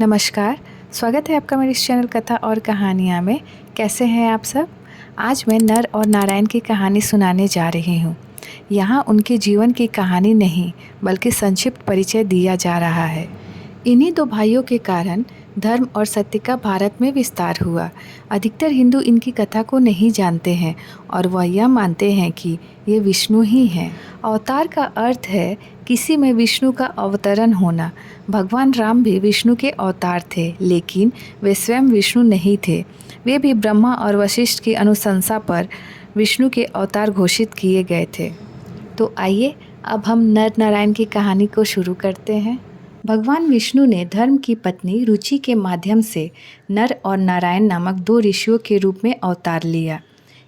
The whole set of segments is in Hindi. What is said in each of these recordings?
नमस्कार, स्वागत है आपका मेरे इस चैनल कथा और कहानियाँ में। कैसे हैं आप सब? आज मैं नर और नारायण की कहानी सुनाने जा रही हूँ। यहाँ उनके जीवन की कहानी नहीं, बल्कि संक्षिप्त परिचय दिया जा रहा है। इन्हीं दो भाइयों के कारण धर्म और सत्य का भारत में विस्तार हुआ। अधिकतर हिंदू इनकी कथा को नहीं जानते हैं और वह यह मानते हैं कि ये विष्णु ही हैं। अवतार का अर्थ है किसी में विष्णु का अवतरण होना। भगवान राम भी विष्णु के अवतार थे, लेकिन वे स्वयं विष्णु नहीं थे। वे भी ब्रह्मा और वशिष्ठ की अनुशंसा पर विष्णु के अवतार घोषित किए गए थे। तो आइए अब हम नर नारायण की कहानी को शुरू करते हैं। भगवान विष्णु ने धर्म की पत्नी रुचि के माध्यम से नर और नारायण नामक दो ऋषियों के रूप में अवतार लिया।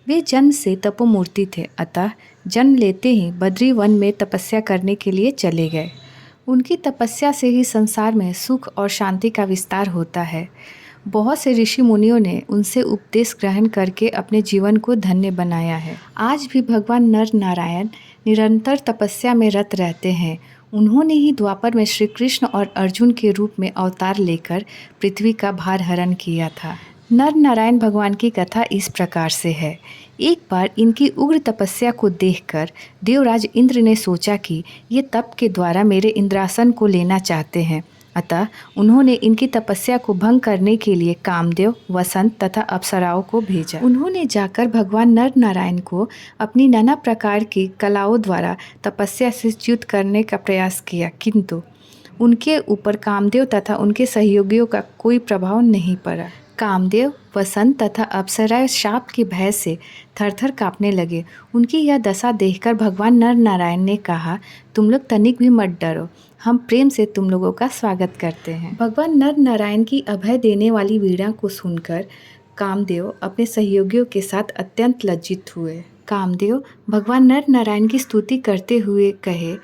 वे जन्म से तपोमूर्ति थे, अतः जन्म लेते ही बद्री वन में तपस्या करने के लिए चले गए। उनकी तपस्या से ही संसार में सुख और शांति का विस्तार होता है। बहुत से ऋषि मुनियों ने उनसे उपदेश ग्रहण करके अपने जीवन को धन्य बनाया है। आज भी भगवान नर नारायण निरंतर तपस्या में रत रहते हैं। उन्होंने ही द्वापर में श्री कृष्ण और अर्जुन के रूप में अवतार लेकर पृथ्वी का भार हरण किया था। नर नारायण भगवान की कथा इस प्रकार से है। एक बार इनकी उग्र तपस्या को देखकर देवराज इंद्र ने सोचा कि ये तप के द्वारा मेरे इंद्रासन को लेना चाहते हैं। अतः उन्होंने इनकी तपस्या को भंग करने के लिए कामदेव, वसंत तथा अप्सराओं को भेजा। उन्होंने जाकर भगवान नर नारायण को अपनी नाना प्रकार की कलाओं द्वारा तपस्या से च्युत करने का प्रयास किया, किंतु उनके ऊपर कामदेव तथा उनके सहयोगियों का कोई प्रभाव नहीं पड़ा। कामदेव, वसंत तथा अप्सराएं शाप के भय से थरथर कांपने लगे। उनकी यह दशा देखकर भगवान नर नारायण ने कहा, तुम लोग तनिक भी मत डरो, हम प्रेम से तुम लोगों का स्वागत करते हैं। भगवान नर नारायण की अभय देने वाली वीणा को सुनकर कामदेव अपने सहयोगियों के साथ अत्यंत लज्जित हुए। कामदेव भगवान नर नारायण की स्तुति करते हुए कहे,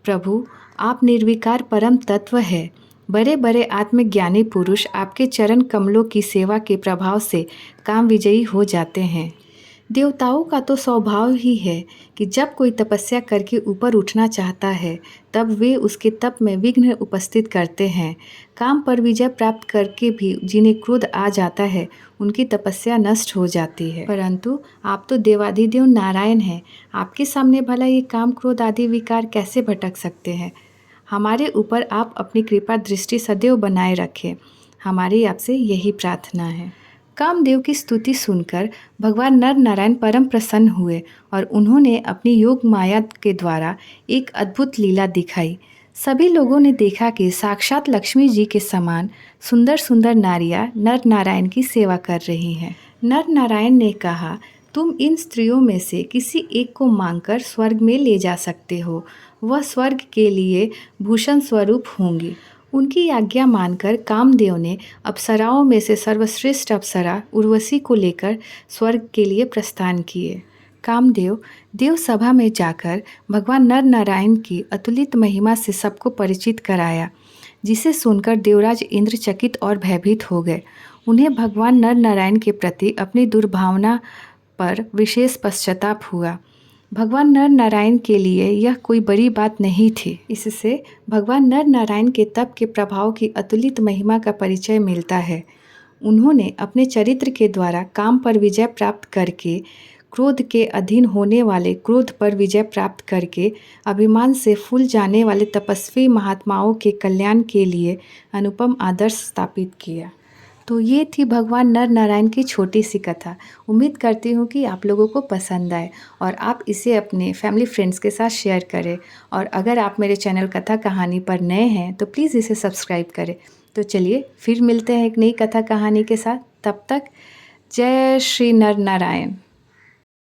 प्रभु आप निर्विकार परम तत्व है। बड़े बड़े आत्मज्ञानी पुरुष आपके चरण कमलों की सेवा के प्रभाव से काम विजयी हो जाते हैं। देवताओं का तो स्वभाव ही है कि जब कोई तपस्या करके ऊपर उठना चाहता है तब वे उसके तप में विघ्न उपस्थित करते हैं। काम पर विजय प्राप्त करके भी जिन्हें क्रोध आ जाता है उनकी तपस्या नष्ट हो जाती है। परंतु आप तो देवाधिदेव नारायण हैं, आपके सामने भला ये काम क्रोध आदि विकार कैसे भटक सकते हैं। हमारे ऊपर आप अपनी कृपा दृष्टि सदैव बनाए रखें, हमारी आपसे यही प्रार्थना है। कामदेव की स्तुति सुनकर भगवान नर नारायण परम प्रसन्न हुए और उन्होंने अपनी योग माया के द्वारा एक अद्भुत लीला दिखाई। सभी लोगों ने देखा कि साक्षात लक्ष्मी जी के समान सुंदर सुंदर नारियां नर नारायण की सेवा कर रही हैं। नर नारायण ने कहा, तुम इन स्त्रियों में से किसी एक को मांगकर स्वर्ग में ले जा सकते हो, वह स्वर्ग के लिए भूषण स्वरूप होंगी। उनकी आज्ञा मानकर कामदेव ने अप्सराओं में से सर्वश्रेष्ठ अप्सरा उर्वशी को लेकर स्वर्ग के लिए प्रस्थान किए। कामदेव देव सभा में जाकर भगवान नर नारायण की अतुलित महिमा से सबको परिचित कराया, जिसे सुनकर देवराज इंद्र चकित और भयभीत हो गए। उन्हें भगवान नर नारायण के प्रति अपनी दुर्भावना पर विशेष पश्चाताप हुआ। भगवान नर नारायण के लिए यह कोई बड़ी बात नहीं थी। इससे भगवान नर नारायण के तप के प्रभाव की अतुलित महिमा का परिचय मिलता है। उन्होंने अपने चरित्र के द्वारा काम पर विजय प्राप्त करके, क्रोध के अधीन होने वाले क्रोध पर विजय प्राप्त करके, अभिमान से फूल जाने वाले तपस्वी महात्माओं के कल्याण के लिए अनुपम आदर्श स्थापित किया। तो ये थी भगवान नर नारायण की छोटी सी कथा। उम्मीद करती हूँ कि आप लोगों को पसंद आए और आप इसे अपने फैमिली फ्रेंड्स के साथ शेयर करें। और अगर आप मेरे चैनल कथा कहानी पर नए हैं तो प्लीज़ इसे सब्सक्राइब करें। तो चलिए फिर मिलते हैं एक नई कथा कहानी के साथ। तब तक जय श्री नर नारायण।